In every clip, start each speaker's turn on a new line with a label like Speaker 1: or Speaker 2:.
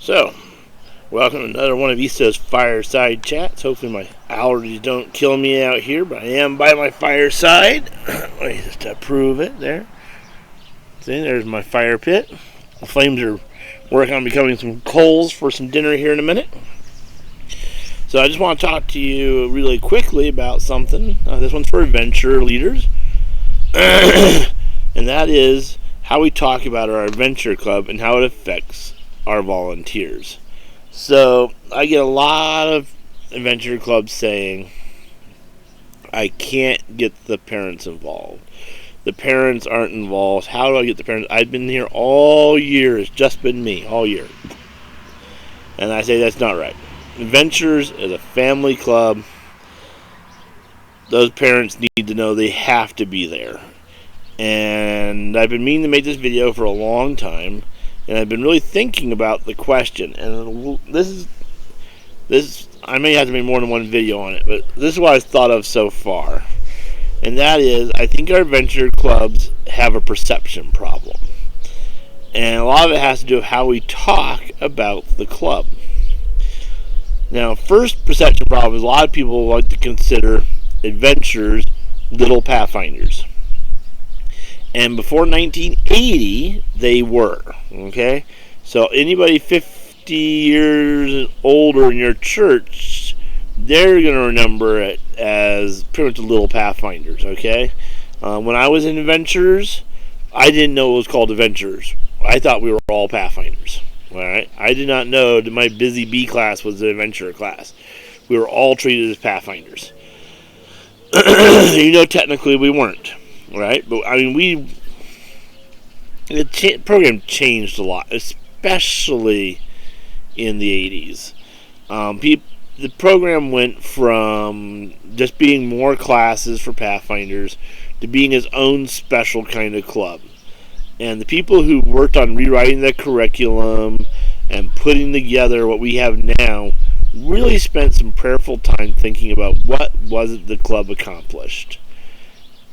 Speaker 1: So, welcome to another one of Easto's Fireside Chats. Hopefully my allergies don't kill me out here, but I am by my fireside. Let me just prove it there. See, there's my fire pit. The flames are working on becoming some coals for some dinner here in a minute. So I just want to talk to you really quickly about something. This one's for adventure leaders. And that is how we talk about our adventure club and how it affects our volunteers. So I get a lot of adventure clubs saying, I can't get the parents involved. The parents aren't involved. How do I get the parents? I've been here all year. It's just been me all year. And I say that's not right. Adventures is a family club. Those parents need to know they have to be there. And I've been meaning to make this video for a long time. And I've been really thinking about the question, and this I may have to make more than one video on it, but this is what I've thought of so far, and that is, I think our adventure clubs have a perception problem, and a lot of it has to do with how we talk about the club. Now, first perception problem is a lot of people like to consider adventures little pathfinders. And before 1980, they were, okay? So anybody 50 years and older in your church, they're going to remember it as pretty much little pathfinders, okay? When I was in Adventures, I didn't know it was called Adventures. I thought we were all pathfinders, all right? I did not know that my busy B class was the adventure class. We were all treated as pathfinders. Technically we weren't. Right, but I mean, the program changed a lot, especially in the 80s. The program went from just being more classes for Pathfinders to being its own special kind of club. And the people who worked on rewriting the curriculum and putting together what we have now really spent some prayerful time thinking about what was it the club accomplished.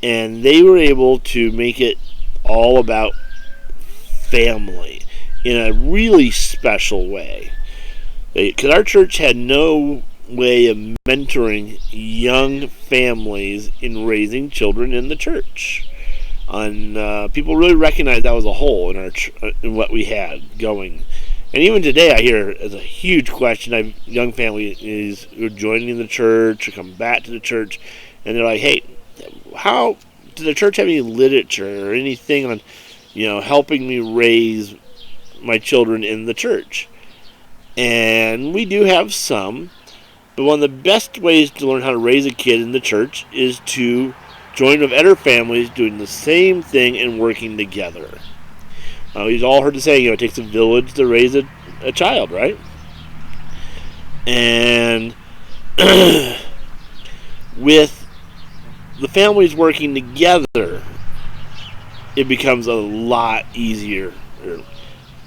Speaker 1: And they were able to make it all about family in a really special way. Because our church had no way of mentoring young families in raising children in the church. And people really recognized that was a hole in what we had going. And even today I hear it's a huge question. Young families who are joining the church or come back to the church, and they're like, hey, how does the church have any literature or anything on, helping me raise my children in the church? And we do have some, but one of the best ways to learn how to raise a kid in the church is to join with other families doing the same thing and working together. We've all heard the saying, it takes a village to raise a child, right? And with the families working together, it becomes a lot easier.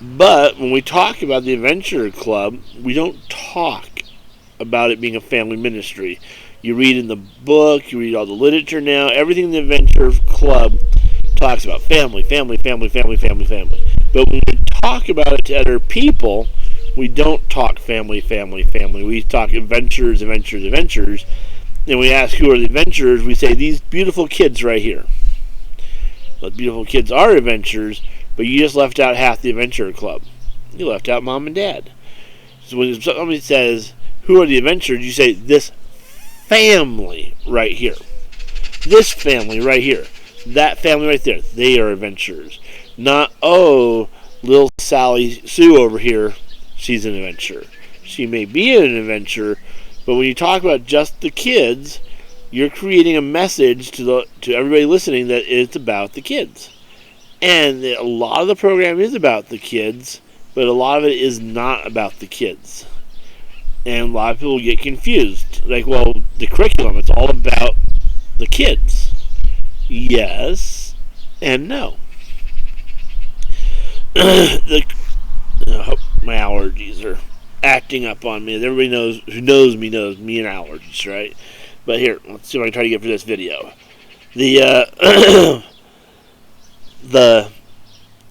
Speaker 1: But when we talk about the Adventure Club, we don't talk about it being a family ministry. You read in the book, you read all the literature now, everything in the Adventure Club talks about family, family, family, family, family, family. But when we talk about it to other people, we don't talk family, family, family. We talk adventures, adventures, adventures. And we ask who are the adventurers, we say these beautiful kids right here. Those beautiful kids are adventurers, but you just left out half the adventure club. You left out mom and dad. So when somebody says, who are the adventurers, you say this family right here. This family right here. That family right there. They are adventurers. Not, little Sally Sue over here, she's an adventurer. She may be an adventurer, but when you talk about just the kids, you're creating a message to everybody listening that it's about the kids. And a lot of the program is about the kids, but a lot of it is not about the kids. And a lot of people get confused. Like, well, the curriculum, it's all about the kids. Yes and no. My allergies are acting up on me. Everybody who knows me and allergies, right? But here, let's see if I can try to get through this video. The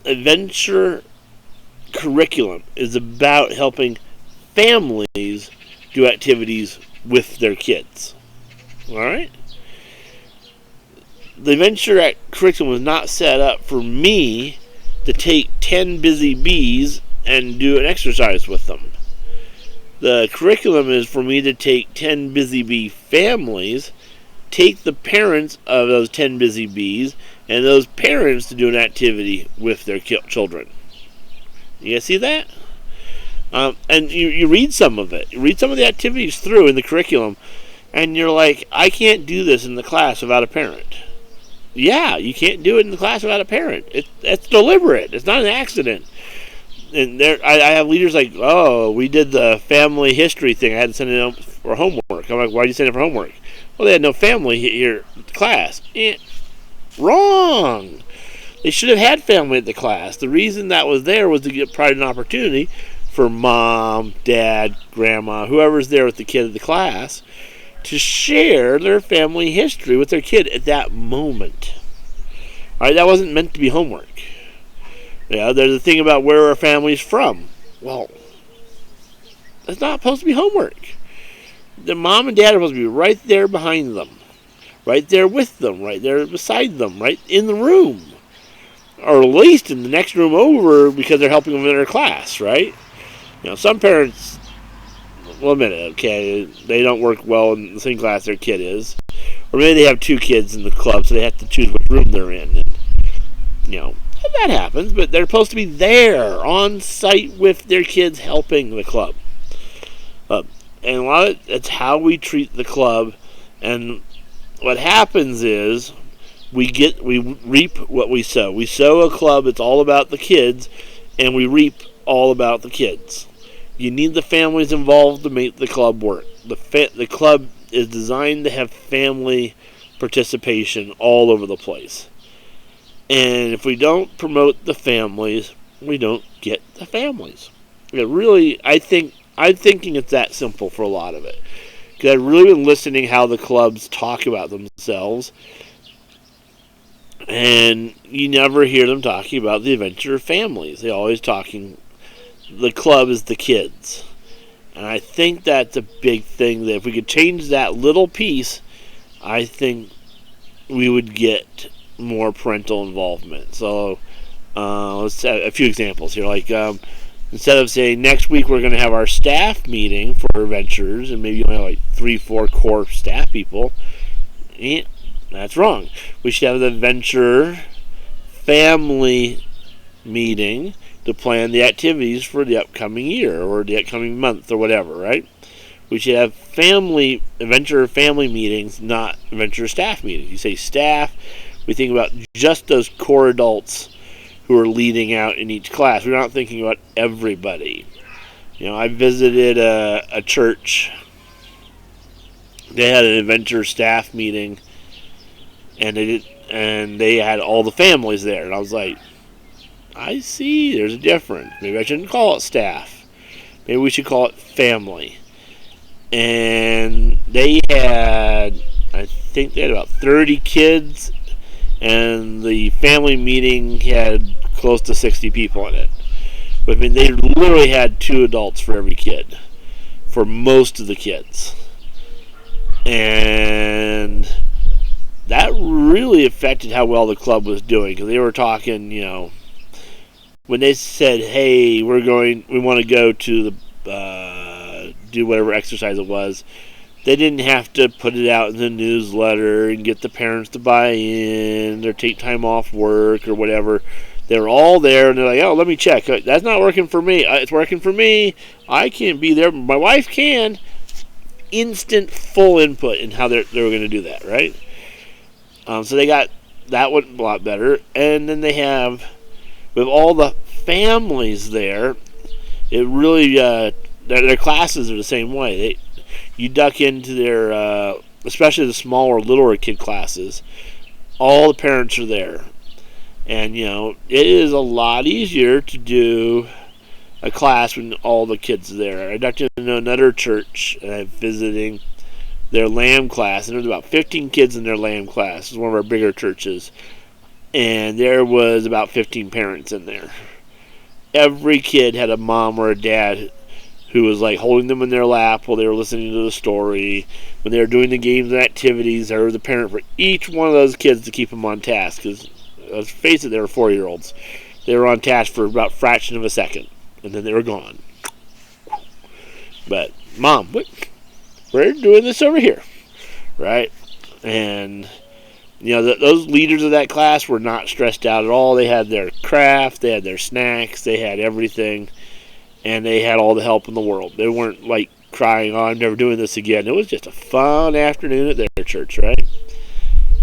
Speaker 1: adventure curriculum is about helping families do activities with their kids. All right? The Adventure curriculum was not set up for me to take 10 busy bees and do an exercise with them. The curriculum is for me to take 10 busy bee families, take the parents of those 10 busy bees, and those parents to do an activity with their children. You guys see that? And you read some of it. You read some of the activities through in the curriculum, and you're like, I can't do this in the class without a parent. Yeah, you can't do it in the class without a parent. It's deliberate. It's not an accident. And I have leaders like, oh, we did the family history thing. I had to send it out for homework. I'm like, why did you send it for homework? Well, they had no family here at the class. Wrong. They should have had family at the class. The reason that was there was to provide an opportunity for mom, dad, grandma, whoever's there with the kid of the class, to share their family history with their kid at that moment. All right, that wasn't meant to be homework. Yeah, there's a thing about where our family's from. Well, that's not supposed to be homework. The mom and dad are supposed to be right there behind them, right there with them, right there beside them, right in the room, or at least in the next room over because they're helping them in their class, right? Some parents, well, a minute, okay, they don't work well in the same class their kid is, or maybe they have two kids in the club, so they have to choose which room they're in, and that happens, but they're supposed to be there on site with their kids helping the club. And a lot of it's how we treat the club, and what happens is we reap what we sow. We sow a club that's all about the kids, and we reap all about the kids. You need the families involved to make the club work. The club is designed to have family participation all over the place. And if we don't promote the families, we don't get the families. I'm thinking it's that simple for a lot of it. Because I've really been listening how the clubs talk about themselves. And you never hear them talking about the adventure families. They're always talking, the club is the kids. And I think that's a big thing, that if we could change that little piece, I think we would get more parental involvement. So let's have a few examples here. Like instead of saying next week we're going to have our staff meeting for adventures, and maybe you have like 3-4 core staff people, that's wrong. We should have the adventure family meeting to plan the activities for the upcoming year or the upcoming month or whatever, right? We should have adventure family meetings, not adventure staff meetings. You say staff, we think about just those core adults who are leading out in each class. We're not thinking about everybody. I visited a church. They had an adventure staff meeting, and they had all the families there. And I was like, I see, there's a difference. Maybe I shouldn't call it staff. Maybe we should call it family. And I think they had about 30 kids, and the family meeting had close to 60 people in it. But they literally had 2 adults for every kid, for most of the kids. And that really affected how well the club was doing, because they were talking, when they said, hey, we want to go to do whatever exercise it was, they didn't have to put it out in the newsletter and get the parents to buy in or take time off work or whatever. They were all there, and they're like, oh, let me check. That's not working for me. It's working for me. I can't be there. My wife can. Instant full input in how they were going to do that, right? So they got that one a lot better. And then they have, with all the families there, it really, their classes are the same way. You duck into their, especially the smaller, littler kid classes, all the parents are there. And, it is a lot easier to do a class when all the kids are there. I ducked into another church, and I'm visiting their lamb class, and there's about 15 kids in their lamb class. It's one of our bigger churches. And there was about 15 parents in there. every kid had a mom or a dad who was like holding them in their lap while they were listening to the story. When they were doing the games and activities, there was a parent for each one of those kids to keep them on task. Because let's face it, they were 4-year-olds. They were on task for about a fraction of a second, and then they were gone. But Mom, we're doing this over here, right? And those leaders of that class were not stressed out at all. They had their craft, they had their snacks, they had everything. And they had all the help in the world. They weren't like crying, "Oh, I'm never doing this again." It was just a fun afternoon at their church, right?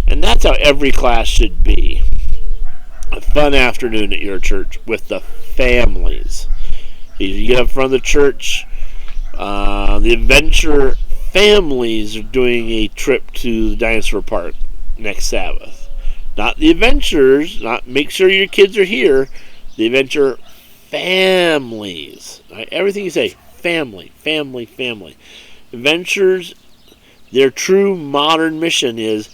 Speaker 1: And that's how every class should be. A fun afternoon at your church with the families. You get up front of the church, the Adventure families are doing a trip to the dinosaur park next Sabbath. Not the Adventures, not make sure your kids are here. The Adventure families. Right? Everything you say, family, family, family. Adventures, their true modern mission is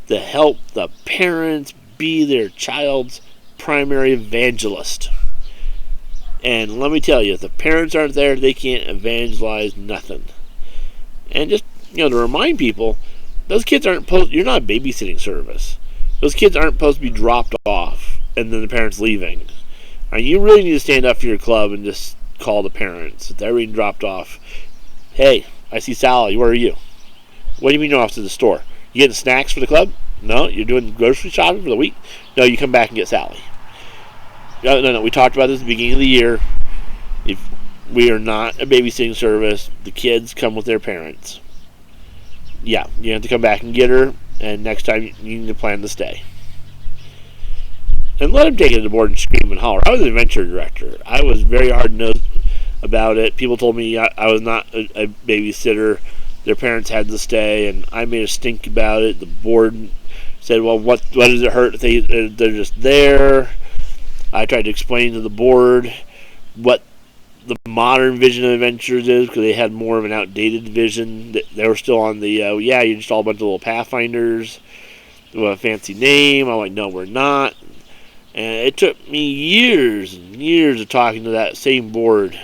Speaker 1: to help the parents be their child's primary evangelist. And let me tell you, if the parents aren't there, they can't evangelize nothing. And just, to remind people, those kids aren't you're not a babysitting service. Those kids aren't supposed to be dropped off and then the parents leaving. You really need to stand up for your club and just call the parents. If they're being dropped off, "Hey, I see Sally. Where are you?" "What do you mean you're off to the store? You getting snacks for the club?" "No." "You're doing grocery shopping for the week?" "No, you come back and get Sally." No. We talked about this at the beginning of the year. If we are not a babysitting service, the kids come with their parents. Yeah, you have to come back and get her, and next time you need to plan to stay. And let them take it to the board and scream and holler. I was an adventure director. I was very hard-nosed about it. People told me I was not a babysitter. Their parents had to stay, and I made a stink about it. The board said, "Well, what does it hurt if they're just there?" I tried to explain to the board what the modern vision of adventures is, because they had more of an outdated vision. They were still on the, you're just all a bunch of little Pathfinders with a fancy name. I'm like, "No, we're not." And it took me years and years of talking to that same board,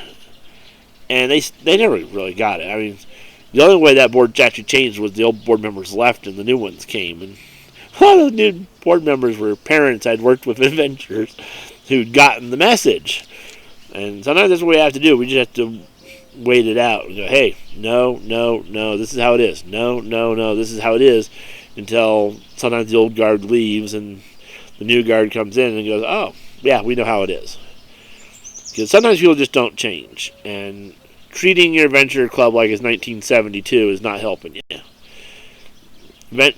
Speaker 1: and they never really got it. I mean, the only way that board actually changed was the old board members left and the new ones came. And a lot of the new board members were parents I'd worked with adventures who'd gotten the message. And sometimes that's what we have to do. We just have to wait it out and go, "Hey, no, this is how it is. No, this is how it is," until sometimes the old guard leaves and the new guard comes in and goes, "Oh, yeah, we know how it is." Because sometimes people just don't change. And treating your adventure club like it's 1972 is not helping you.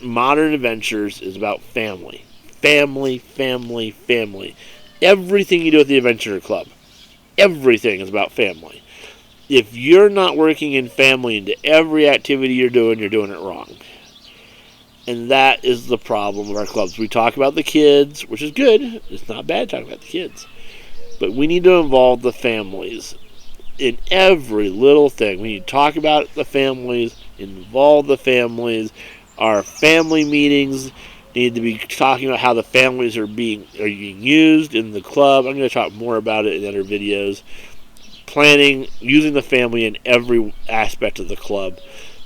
Speaker 1: Modern Adventures is about family. Family, family, family. Everything you do at the Adventure Club, everything is about family. If you're not working in family into every activity you're doing it wrong. And that is the problem of our clubs. We talk about the kids, which is good. It's not bad talking about the kids. But we need to involve the families in every little thing. We need to talk about the families, involve the families. Our family meetings need to be talking about how the families are being used in the club. I'm going to talk more about it in other videos. Planning, using the family in every aspect of the club.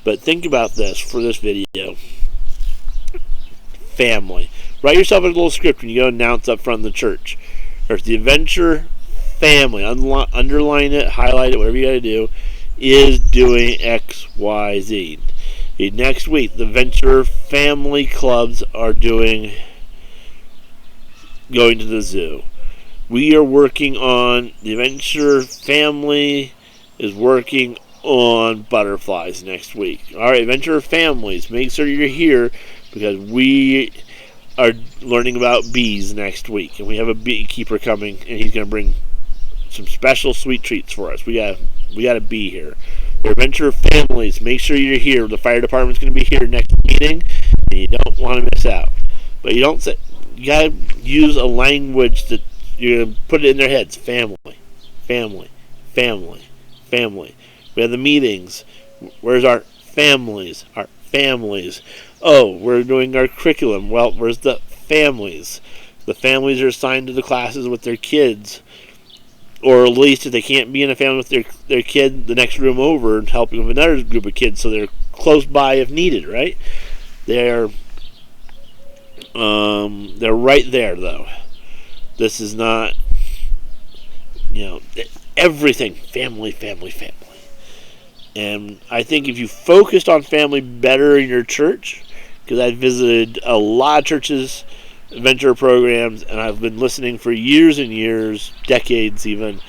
Speaker 1: But think about this for this video. Family. Write yourself a little script when you go announce up front in the church. There's the Adventure family. Underline it, highlight it, whatever you got to do, is doing X, Y, Z. Next week, the Adventure family clubs are going to the zoo. We are working on, the Adventure family is working on butterflies next week. Alright, Adventure families, make sure you're here, because we are learning about bees next week. And we have a beekeeper coming, and he's going to bring some special sweet treats for us. We got a bee here. Your Adventure families, make sure you're here. The fire department's going to be here next meeting, and you don't want to miss out. But you got to use a language that you're going to put it in their heads. Family, family, family, family. We have the meetings. Where's our families? Our families. Oh, we're doing our curriculum. Well, where's the families? The families are assigned to the classes with their kids. or at least if they can't be in a family with their kid, the next room over, and helping with another group of kids, so they're close by if needed. Right? They're right there though. This is not, everything family, family, family. And I think if you focused on family better in your church, because I've visited a lot of churches, adventure programs, and I've been listening for years and years, decades even,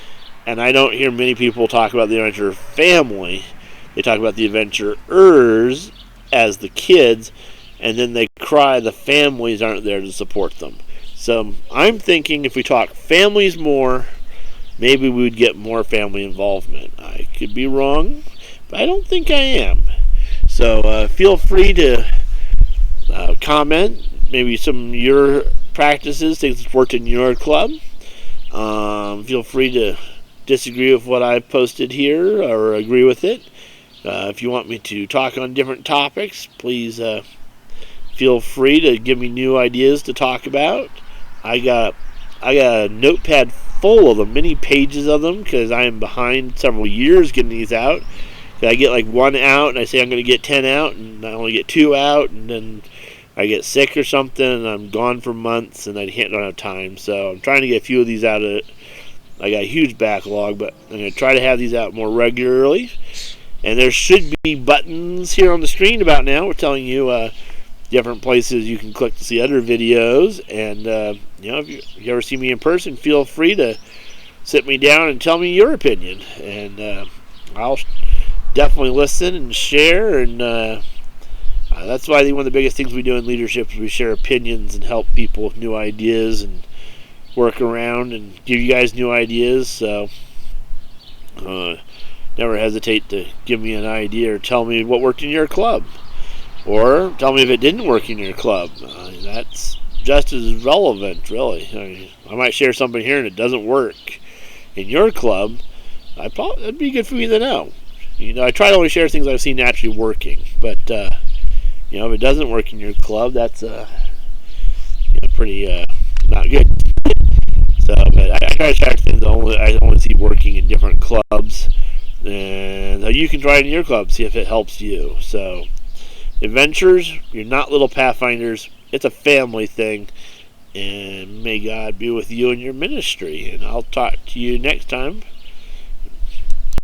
Speaker 1: and I don't hear many people talk about the adventure family. They talk about the adventurers as the kids, and then they cry the families aren't there to support them. So I'm thinking if we talk families more, maybe we would get more family involvement. I could be wrong, but I don't think I am. So feel free to comment maybe some of your practices, things that's worked in your club. Feel free to disagree with what I've posted here or agree with it. If you want me to talk on different topics, please feel free to give me new ideas to talk about. I got a notepad full of them, many pages of them, because I am behind several years getting these out. I get like one out, and I say I'm going to get 10 out, and I only get 2 out, and then I get sick or something, and I'm gone for months, and I don't have time. So I'm trying to get a few of these out. I got a huge backlog, but I'm going to try to have these out more regularly. And there should be buttons here on the screen about now. We're telling you different places you can click to see other videos. And if you ever see me in person, feel free to sit me down and tell me your opinion. And I'll definitely listen and share. And that's why I think one of the biggest things we do in leadership is we share opinions and help people with new ideas and work around and give you guys new ideas. So never hesitate to give me an idea or tell me what worked in your club. Or tell me if it didn't work in your club. That's just as relevant, really. I might share something here and it doesn't work in your club. That'd be good for me to know. I try to only share things I've seen actually working. But, if it doesn't work in your club, that's pretty not good. So, but I try to share things I only see working in different clubs. And you can try it in your club, see if it helps you. So, adventures, you're not little pathfinders. It's a family thing. And may God be with you in your ministry. And I'll talk to you next time.